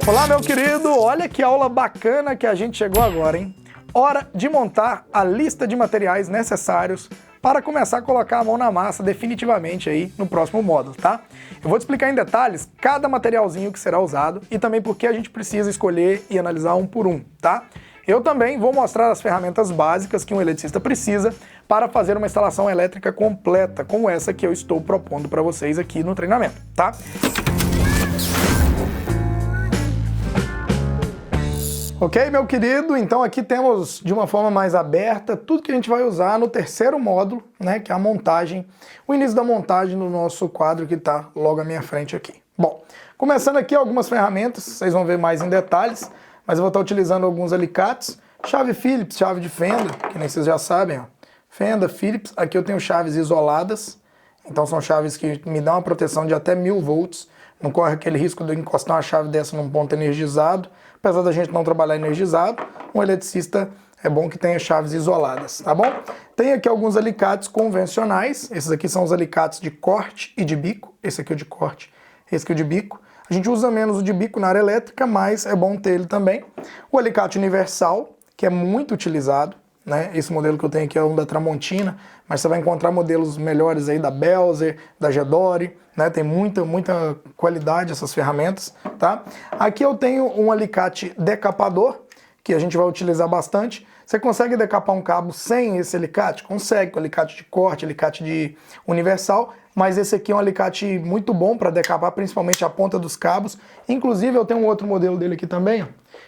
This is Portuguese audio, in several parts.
Olá, meu querido! Olha que aula bacana que a gente chegou agora, hein? Hora de montar a lista de materiais necessários para começar a colocar a mão na massa definitivamente aí no próximo módulo, tá? Eu vou te explicar em detalhes cada materialzinho que será usado e também por que a gente precisa escolher e analisar um por um, tá? Eu também vou mostrar as ferramentas básicas que um eletricista precisa para fazer uma instalação elétrica completa, como essa que eu estou propondo para vocês aqui no treinamento, tá? Ok, meu querido? Então aqui temos, de uma forma mais aberta, tudo que a gente vai usar no terceiro módulo, né, que é a montagem, o início da montagem do nosso quadro que está logo à minha frente aqui. Bom, começando aqui algumas ferramentas, vocês vão ver mais em detalhes, mas eu vou estar utilizando alguns alicates, chave Phillips, chave de fenda, que nem vocês já sabem, ó. Fenda, Phillips, aqui eu tenho chaves isoladas, então são chaves que me dão uma proteção de até 1000 volts, não corre aquele risco de encostar uma chave dessa num ponto energizado. Apesar da gente não trabalhar energizado, um eletricista é bom que tenha chaves isoladas, tá bom? Tem aqui alguns alicates convencionais, esses aqui são os alicates de corte e de bico, esse aqui é o de corte, esse aqui é o de bico. A gente usa menos o de bico na área elétrica, mas é bom ter ele também. O alicate universal, que é muito utilizado, né? Esse modelo que eu tenho aqui é um da Tramontina, mas você vai encontrar modelos melhores aí da Belzer, da Gedore, né? Tem muita qualidade essas ferramentas, tá? Aqui eu tenho um alicate decapador, que a gente vai utilizar bastante. Você consegue decapar um cabo sem esse alicate? Consegue, com alicate de corte, alicate de universal, mas esse aqui é um alicate muito bom para decapar principalmente a ponta dos cabos. Inclusive eu tenho um outro modelo dele aqui também, ó.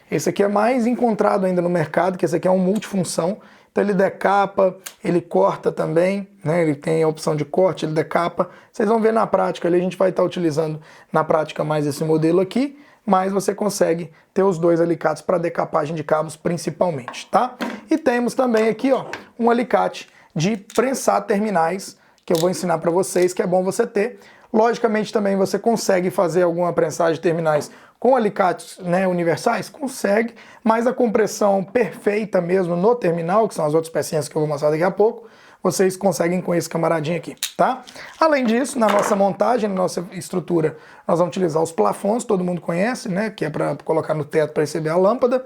Esse aqui é mais encontrado ainda no mercado, que esse aqui é um multifunção. Então ele decapa, ele corta também, né? Ele tem a opção de corte, ele decapa. Vocês vão ver na prática ali, a gente vai estar utilizando na prática mais esse modelo aqui, mas você consegue ter os dois alicates para decapagem de cabos principalmente, tá? E temos também aqui, ó, um alicate de prensar terminais, que eu vou ensinar para vocês, que é bom você ter. Logicamente também você consegue fazer alguma prensagem de terminais com alicates, né, universais? Consegue, mas a compressão perfeita mesmo no terminal, que são as outras pecinhas que eu vou mostrar daqui a pouco, vocês conseguem com esse camaradinho aqui, tá? Além disso, na nossa montagem, na nossa estrutura, nós vamos utilizar os plafons, todo mundo conhece, né, que é para colocar no teto para receber a lâmpada.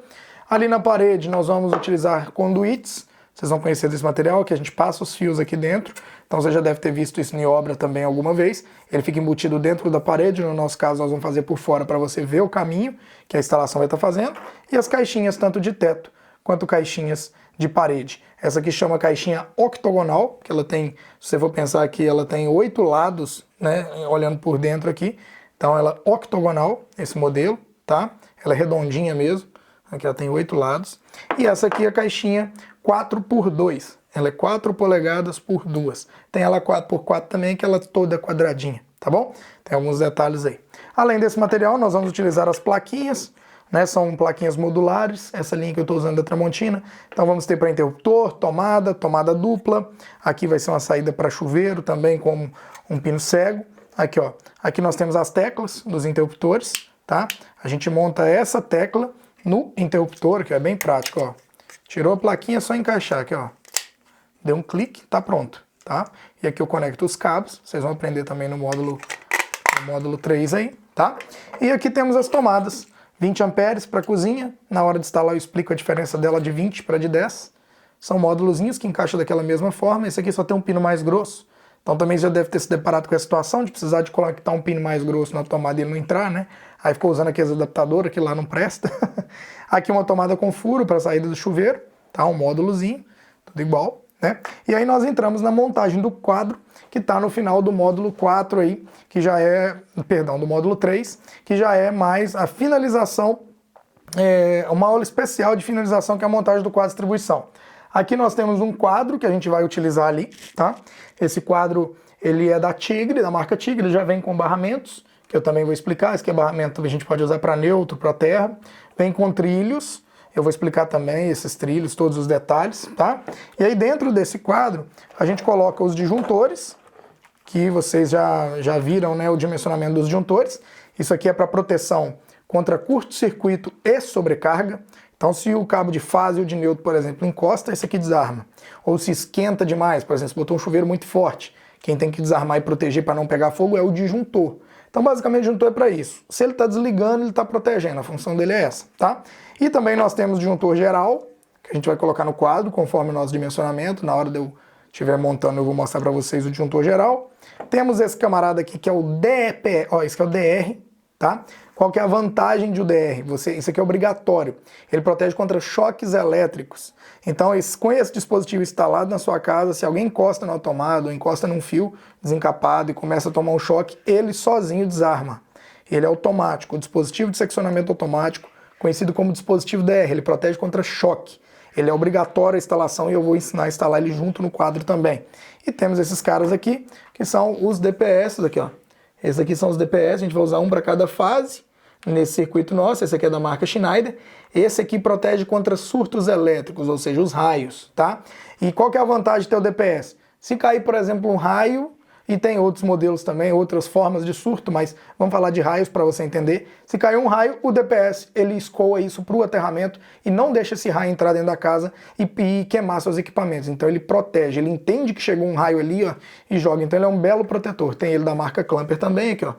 Ali na parede nós vamos utilizar conduítes, vocês vão conhecer desse material, que a gente passa os fios aqui dentro. Então você já deve ter visto isso em obra também alguma vez. Ele fica embutido dentro da parede, no nosso caso nós vamos fazer por fora para você ver o caminho que a instalação vai estar fazendo. E as caixinhas tanto de teto quanto caixinhas de parede. Essa aqui chama caixinha octogonal, que ela tem, se você for pensar aqui, ela tem 8 lados, né, olhando por dentro aqui. Então ela é octogonal, esse modelo, tá? Ela é redondinha mesmo. Aqui ela tem 8 lados. E essa aqui é a caixinha 4x2. Ela é 4 polegadas por 2. Tem ela 4x4 também, que ela é toda quadradinha, tá bom? Tem alguns detalhes aí. Além desse material, nós vamos utilizar as plaquinhas, né? São plaquinhas modulares, essa linha que eu estou usando da Tramontina. Então vamos ter para interruptor, tomada dupla. Aqui vai ser uma saída para chuveiro também com um pino cego. Aqui, ó. Aqui nós temos as teclas dos interruptores, tá? A gente monta essa tecla no interruptor, que é bem prático, ó. Tirou a plaquinha, é só encaixar aqui, ó. Deu um clique, tá pronto, tá? E aqui eu conecto os cabos, vocês vão aprender também no módulo 3 aí, tá? E aqui temos as tomadas, 20 amperes para cozinha. Na hora de instalar eu explico a diferença dela de 20 para de 10. São módulozinhos que encaixam daquela mesma forma. Esse aqui só tem um pino mais grosso. Então também já deve ter se deparado com a situação de precisar de conectar um pino mais grosso na tomada e ele não entrar, né? Aí ficou usando aqueles adaptadores que lá não presta. Aqui uma tomada com furo para saída do chuveiro, tá? Um módulozinho, tudo igual, né? E aí nós entramos na montagem do quadro, que está no final do módulo 4 aí, que já é, perdão, do módulo 3, que já é mais a finalização, uma aula especial de finalização, que é a montagem do quadro de distribuição. Aqui nós temos um quadro que a gente vai utilizar ali, tá? Esse quadro, ele é da Tigre, da marca Tigre, ele já vem com barramentos, que eu também vou explicar. Esse aqui é barramento que a gente pode usar para neutro, para terra. Vem com trilhos, eu vou explicar também esses trilhos, todos os detalhes, tá? E aí dentro desse quadro, a gente coloca os disjuntores, que vocês já viram, né, o dimensionamento dos disjuntores. Isso aqui é para proteção contra curto-circuito e sobrecarga. Então se o cabo de fase ou de neutro, por exemplo, encosta, esse aqui desarma. Ou se esquenta demais, por exemplo, se botou um chuveiro muito forte, quem tem que desarmar e proteger para não pegar fogo é o disjuntor. Então, basicamente, o disjuntor é para isso. Se ele está desligando, ele está protegendo. A função dele é essa, tá? E também nós temos o disjuntor geral, que a gente vai colocar no quadro, conforme o nosso dimensionamento. Na hora de eu estiver montando, eu vou mostrar para vocês o disjuntor geral. Temos esse camarada aqui, que é o DP, ó, esse aqui é o DR, tá? Qual que é a vantagem de o DR? Isso aqui é obrigatório. Ele protege contra choques elétricos. Então, com esse dispositivo instalado na sua casa, se alguém encosta no tomada ou encosta num fio desencapado e começa a tomar um choque, ele sozinho desarma. Ele é automático. O dispositivo de seccionamento automático, conhecido como dispositivo DR, ele protege contra choque. Ele é obrigatório a instalação e eu vou ensinar a instalar ele junto no quadro também. E temos esses caras aqui, que são os DPS aqui, ó. Esses aqui são os DPS, a gente vai usar um para cada fase nesse circuito nosso. Esse aqui é da marca Schneider. Esse aqui protege contra surtos elétricos, ou seja, os raios, tá? E qual que é a vantagem de ter o DPS? Se cair, por exemplo, um raio, e tem outros modelos também, outras formas de surto, mas vamos falar de raios para você entender. Se cair um raio, o DPS, ele escoa isso para o aterramento e não deixa esse raio entrar dentro da casa e queimar seus equipamentos. Então ele protege, ele entende que chegou um raio ali, ó, e joga. Então ele é um belo protetor. Tem ele da marca Clamper também, aqui, ó.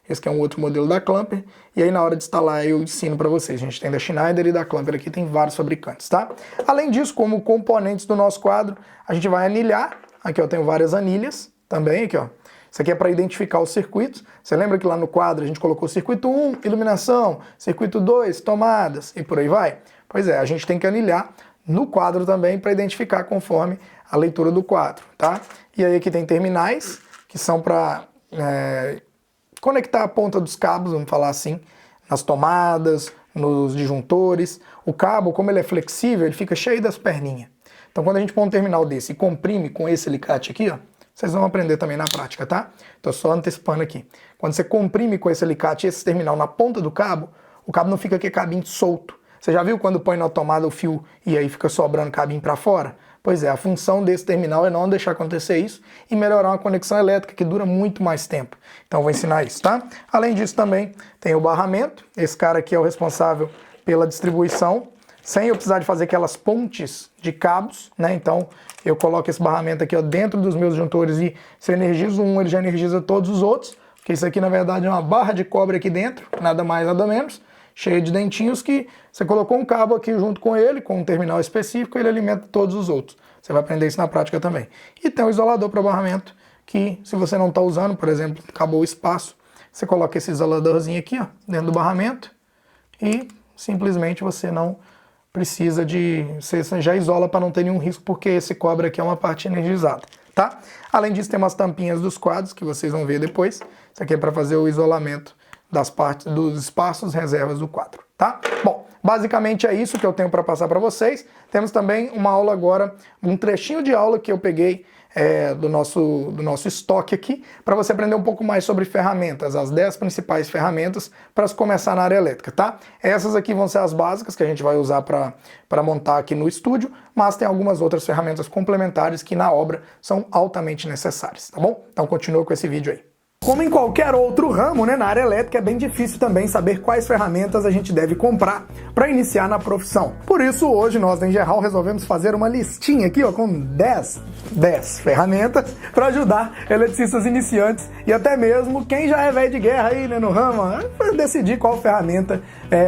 Esse aqui é um outro modelo da Clamper. E aí na hora de instalar eu ensino para vocês. A gente tem da Schneider e da Clamper aqui, tem vários fabricantes, tá? Além disso, como componentes do nosso quadro, a gente vai anilhar. Aqui, ó, tenho várias anilhas também, aqui, ó. Isso aqui é para identificar os circuitos. Você lembra que lá no quadro a gente colocou circuito 1, iluminação, circuito 2, tomadas e por aí vai? Pois é, a gente tem que anilhar no quadro também para identificar conforme a leitura do quadro, tá? E aí aqui tem terminais, que são para conectar a ponta dos cabos, vamos falar assim, nas tomadas, nos disjuntores. O cabo, como ele é flexível, ele fica cheio das perninhas. Então quando a gente põe um terminal desse e comprime com esse alicate aqui, ó, vocês vão aprender também na prática, tá? Tô só antecipando aqui. Quando você comprime com esse alicate esse terminal na ponta do cabo, o cabo não fica aqui cabinho solto. Você já viu quando põe na tomada o fio e aí fica sobrando cabinho para fora? Pois é, a função desse terminal é não deixar acontecer isso e melhorar uma conexão elétrica que dura muito mais tempo. Então eu vou ensinar isso, tá? Além disso também tem o barramento. Esse cara aqui é o responsável pela distribuição, sem eu precisar de fazer aquelas pontes de cabos, né? Então eu coloco esse barramento aqui, ó, dentro dos meus disjuntores e se eu energizo um, ele já energiza todos os outros, porque isso aqui na verdade é uma barra de cobre aqui dentro, nada mais, nada menos, cheia de dentinhos que você colocou um cabo aqui junto com ele, com um terminal específico, ele alimenta todos os outros. Você vai aprender isso na prática também. E tem um isolador para barramento, que se você não está usando, por exemplo, acabou o espaço, você coloca esse isoladorzinho aqui, ó, dentro do barramento e simplesmente você não precisa de... Você já isola para não ter nenhum risco, porque esse cobre aqui é uma parte energizada, tá? Além disso, tem umas tampinhas dos quadros, que vocês vão ver depois. Isso aqui é para fazer o isolamento das partes, dos espaços reservas do quadro, tá? Bom, basicamente é isso que eu tenho para passar para vocês. Temos também uma aula agora, um trechinho de aula que eu peguei do nosso estoque aqui, para você aprender um pouco mais sobre ferramentas, as 10 principais ferramentas para se começar na área elétrica, tá? Essas aqui vão ser as básicas que a gente vai usar para montar aqui no estúdio, mas tem algumas outras ferramentas complementares que na obra são altamente necessárias, tá bom? Então continua com esse vídeo aí. Como em qualquer outro ramo, né, na área elétrica é bem difícil também saber quais ferramentas a gente deve comprar para iniciar na profissão. Por isso, hoje nós da Engeral resolvemos fazer uma listinha aqui, ó, com 10 ferramentas para ajudar eletricistas iniciantes e até mesmo quem já é velho de guerra aí, né, no ramo, para decidir qual ferramenta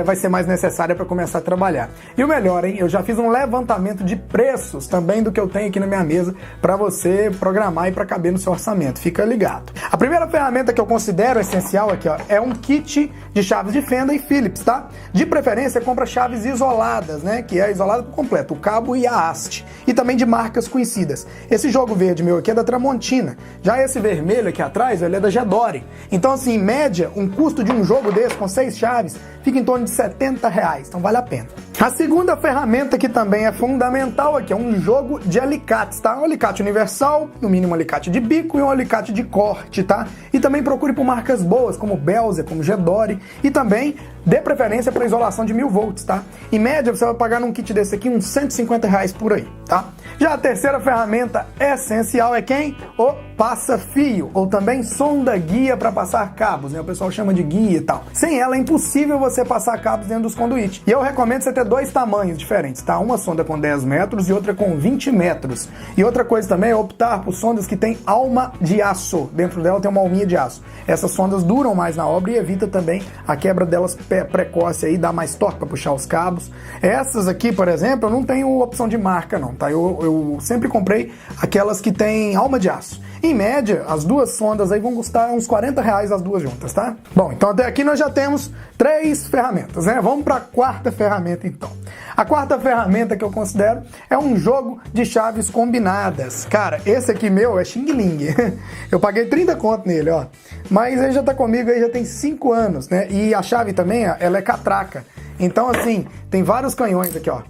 vai ser mais necessária para começar a trabalhar. E o melhor, hein, eu já fiz um levantamento de preços também do que eu tenho aqui na minha mesa para você programar e para caber no seu orçamento. Fica ligado. A primeira ferramenta que eu considero essencial aqui, ó, é um kit de chaves de fenda e Phillips, tá? De preferência, compra chaves isoladas, né? Que é isolada por completo, o cabo e a haste. E também de marcas conhecidas. Esse jogo verde meu aqui é da Tramontina. Já esse vermelho aqui atrás, ele é da Gedore. Então, assim, em média, um custo de um jogo desse com 6 chaves fica em torno de R$70. Então vale a pena. A segunda ferramenta que também é fundamental aqui é um jogo de alicates, tá? Um alicate universal, no mínimo um alicate de bico e um alicate de corte, tá? E também procure por marcas boas, como Belzer, como Gedore, e também dê preferência para isolação de 1000 volts, tá? Em média, você vai pagar num kit desse aqui uns R$150 por aí, tá? Já a terceira ferramenta essencial é quem? O passa-fio, ou também sonda guia para passar cabos, né? O pessoal chama de guia e tal. Sem ela é impossível você passar cabos dentro dos conduítes. E eu recomendo você ter dois tamanhos diferentes, tá? Uma sonda com 10 metros e outra com 20 metros. E outra coisa também é optar por sondas que tem alma de aço. Dentro dela tem uma alminha de aço. Essas sondas duram mais na obra e evita também a quebra delas precoce aí, dá mais torque para puxar os cabos. Essas aqui, por exemplo, eu não tenho opção de marca não, tá? Eu sempre comprei aquelas que tem alma de aço. Em média, as duas sondas aí vão custar uns R$40 as duas juntas, tá? Bom, então até aqui nós já temos 3 ferramentas, né? Vamos para a quarta ferramenta então. A quarta ferramenta que eu considero é um jogo de chaves combinadas. Cara, esse aqui meu é Xing Ling. Eu paguei 30 conto nele, ó. Mas ele já tá comigo aí já tem 5 anos, né? E a chave também, ó, ela é catraca. Então assim, tem vários canhões aqui, ó.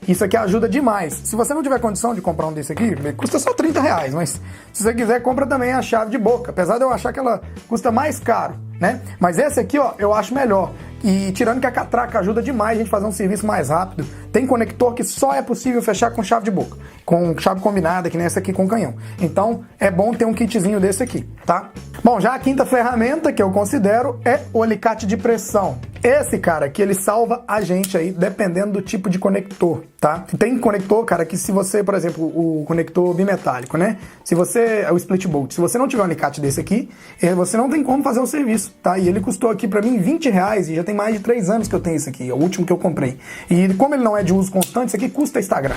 Isso aqui ajuda demais. Se você não tiver condição de comprar um desse aqui, custa só R$30, mas se você quiser, compra também a chave de boca. Apesar de eu achar que ela custa mais caro, né? Mas esse aqui, ó, eu acho melhor. E tirando que a catraca ajuda demais a gente fazer um serviço mais rápido. Tem conector que só é possível fechar com chave de boca. Com chave combinada, que nem essa aqui com canhão. Então, é bom ter um kitzinho desse aqui, tá? Bom, já a quinta ferramenta que eu considero é o alicate de pressão. Esse cara aqui, ele salva a gente aí, dependendo do tipo de conector, tá? Tem conector, cara, que se você, por exemplo, o conector bimetálico, né? Se você, é o split bolt, se você não tiver um alicate desse aqui, você não tem como fazer o serviço, tá? E ele custou aqui pra mim R$20 e já tem mais de 3 anos que eu tenho esse aqui, é o último que eu comprei. E como ele não é de uso constante, isso aqui custa estragar.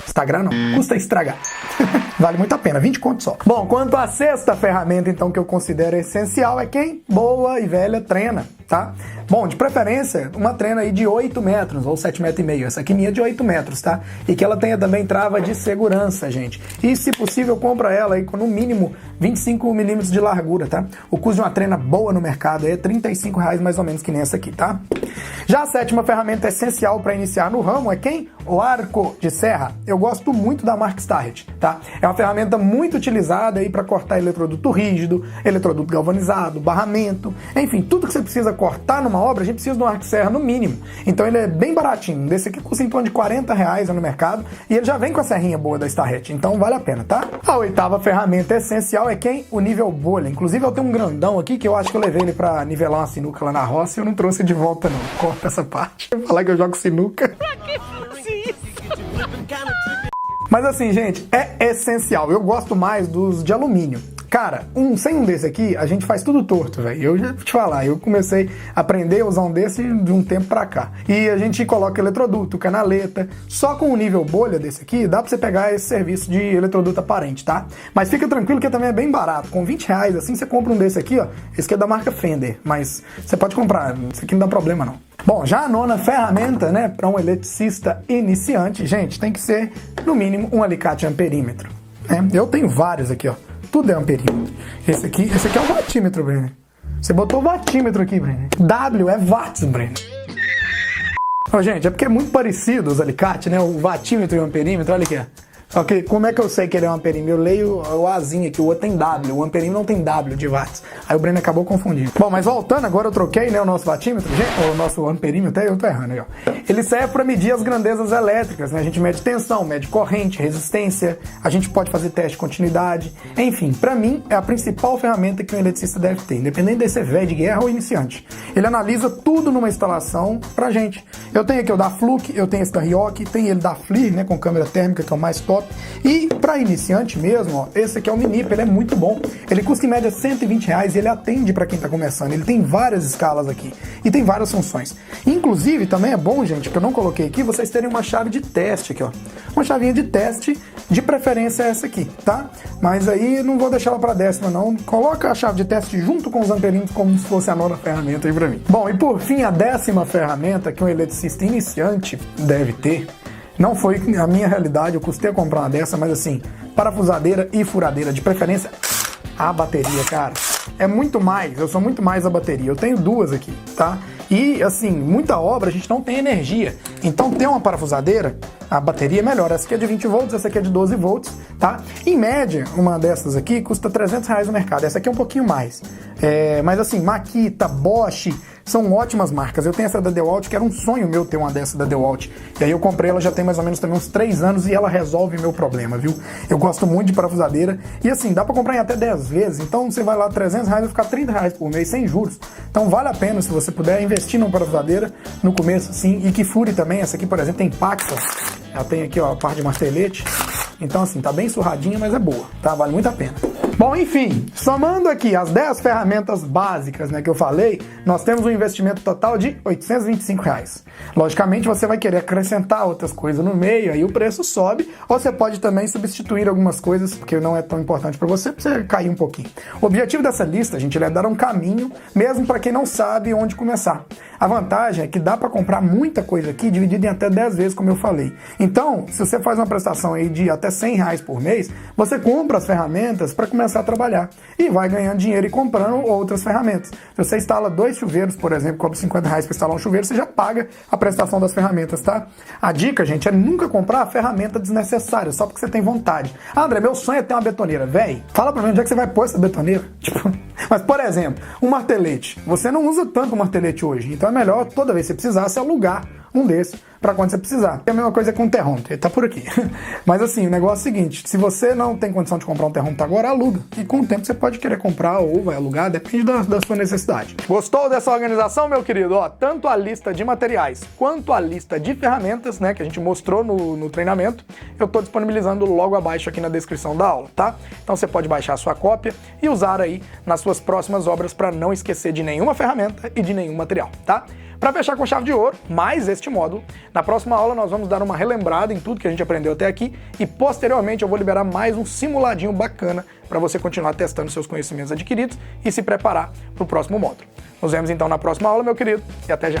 Estragar não, custa estragar. Vale muito a pena, 20 conto só. Bom, quanto à sexta ferramenta, então, que eu considero essencial é quem? Boa e velha trena, tá? Bom, de preferência, uma trena aí de 8 metros ou 7,5 metros. Essa aqui minha é de 8 metros, tá? E que ela tenha também trava de segurança, gente. E, se possível, compra ela aí com, no mínimo, 25 milímetros de largura, tá? O custo de uma trena boa no mercado é R$35 mais ou menos, que nem essa aqui, tá? Já a sétima ferramenta essencial para iniciar no ramo é quem? O arco de serra. Eu gosto muito da marca Starrett, tá? É uma ferramenta muito utilizada aí para cortar eletroduto rígido, eletroduto galvanizado, barramento, enfim, tudo que você precisa cortar numa obra, a gente precisa de um arco de serra no mínimo. Então ele é bem baratinho. Desse aqui custa em torno de R$40 no mercado e ele já vem com a serrinha boa da Starrett, então vale a pena, tá? A oitava ferramenta essencial é quem? O nível bolha. Inclusive eu tenho um grandão aqui que eu acho que eu levei ele para nivelar uma sinuca lá na roça e eu não trouxe de volta não. Corta essa parte. Eu vou falar que eu jogo sinuca. Pra que fazer isso? Mas assim, gente, é essencial. Eu gosto mais dos de alumínio. Cara, sem um desse aqui, a gente faz tudo torto, velho. Eu já vou te falar, eu comecei a aprender a usar um desse de um tempo pra cá. E a gente coloca eletroduto, canaleta. Só com o nível bolha desse aqui, dá pra você pegar esse serviço de eletroduto aparente, tá? Mas fica tranquilo que também é bem barato. Com R$20, assim, você compra um desse aqui, ó. Esse aqui é da marca Fender, mas você pode comprar. Isso aqui não dá problema, não. Bom, já a nona ferramenta, né, para um eletricista iniciante, gente, tem que ser, no mínimo, um alicate amperímetro. Né? Eu tenho vários aqui, ó. Tudo é amperímetro. Esse aqui é o watímetro, Brenner. Você botou o watímetro aqui, Brenner. W é watts, Brenner. Ó, gente, é porque é muito parecido os alicates, né? O watímetro e o amperímetro, olha aqui, ó. Só que como é que eu sei que ele é um amperímetro? Eu leio o Azinho aqui, o outro tem W, o amperímetro não tem W de watts. Aí o Breno acabou confundindo. Bom, mas voltando, agora eu troquei, né, o nosso watímetro, o nosso amperímetro, até eu tô errando aí, ó. Ele serve para medir as grandezas elétricas, né? A gente mede tensão, mede corrente, resistência, a gente pode fazer teste de continuidade. Enfim, para mim, é a principal ferramenta que um eletricista deve ter, independente de ser velho de guerra ou iniciante. Ele analisa tudo numa instalação pra gente. Eu tenho aqui o da Fluke, eu tenho esse da Ryoki, tem ele da FLIR, né, com câmera térmica, que é o mais top. E para iniciante mesmo, ó, esse aqui é o Minip, ele é muito bom. Ele custa em média R$120 e ele atende para quem tá começando. Ele tem várias escalas aqui e tem várias funções. Inclusive, também é bom, gente, que eu não coloquei aqui, vocês terem uma chave de teste aqui, ó. Uma chavinha de teste, de preferência essa aqui, tá? Mas aí não vou deixar ela para décima, não. Coloca a chave de teste junto com os amperinhos como se fosse a nona ferramenta aí para mim. Bom, e por fim, a 10ª ferramenta que um eletricista iniciante deve ter. Não foi a minha realidade, eu custei a comprar uma dessa, mas assim, parafusadeira e furadeira, de preferência a bateria, cara. É muito mais, eu sou muito mais a bateria. Eu tenho duas aqui, tá? E assim, muita obra a gente não tem energia. Então ter uma parafusadeira, a bateria é melhor. Essa aqui é de 20 volts, essa aqui é de 12 volts, tá? Em média, uma dessas aqui custa R$300 no mercado. Essa aqui é um pouquinho mais. Mas assim, Makita, Bosch, são ótimas marcas. Eu tenho essa da DeWalt, que era um sonho meu ter uma dessa da DeWalt. E aí eu comprei ela já tem mais ou menos também uns 3 anos e ela resolve meu problema, viu? Eu gosto muito de parafusadeira e assim, dá pra comprar em até 10 vezes. Então você vai lá, R$300, vai ficar R$30 por mês sem juros. Então vale a pena, se você puder, investir numa parafusadeira no começo, sim, e que fure também. Essa aqui, por exemplo, tem Paxa. Ela tem aqui, ó, a parte de martelete. Então assim, tá bem surradinha, mas é boa, tá? Vale muito a pena. Bom, enfim, somando aqui as 10 ferramentas básicas, né, que eu falei, nós temos um investimento total de R$825. Logicamente, você vai querer acrescentar outras coisas no meio, aí o preço sobe, ou você pode também substituir algumas coisas, porque não é tão importante para você cair um pouquinho. O objetivo dessa lista, gente, é dar um caminho, mesmo para quem não sabe onde começar. A vantagem é que dá para comprar muita coisa aqui, dividida em até 10 vezes, como eu falei. Então, se você faz uma prestação aí de até R$100 por mês, você compra as ferramentas para começar a trabalhar e vai ganhando dinheiro e comprando outras ferramentas. Se você instala 2 chuveiros, por exemplo, cobra R$50 para instalar um chuveiro, você já paga a prestação das ferramentas, tá? A dica, gente, é nunca comprar a ferramenta desnecessária, só porque você tem vontade. Ah, André, meu sonho é ter uma betoneira. Véi, fala pra mim onde é que você vai pôr essa betoneira. Tipo, mas, por exemplo, um martelete. Você não usa tanto martelete hoje, então é melhor, toda vez que você precisar, você alugar um desses para quando você precisar. É a mesma coisa com o terrômetro, ele tá por aqui. Mas assim, o negócio é o seguinte, se você não tem condição de comprar um terrômetro agora, aluga. E com o tempo você pode querer comprar ou vai alugar, depende da sua necessidade. Gostou dessa organização, meu querido? Ó, tanto a lista de materiais quanto a lista de ferramentas, né, que a gente mostrou no treinamento, eu tô disponibilizando logo abaixo aqui na descrição da aula, tá? Então você pode baixar a sua cópia e usar aí nas suas próximas obras para não esquecer de nenhuma ferramenta e de nenhum material, tá? Para fechar com chave de ouro, mais este módulo, na próxima aula nós vamos dar uma relembrada em tudo que a gente aprendeu até aqui e posteriormente eu vou liberar mais um simuladinho bacana para você continuar testando seus conhecimentos adquiridos e se preparar para o próximo módulo. Nos vemos então na próxima aula, meu querido, e até já!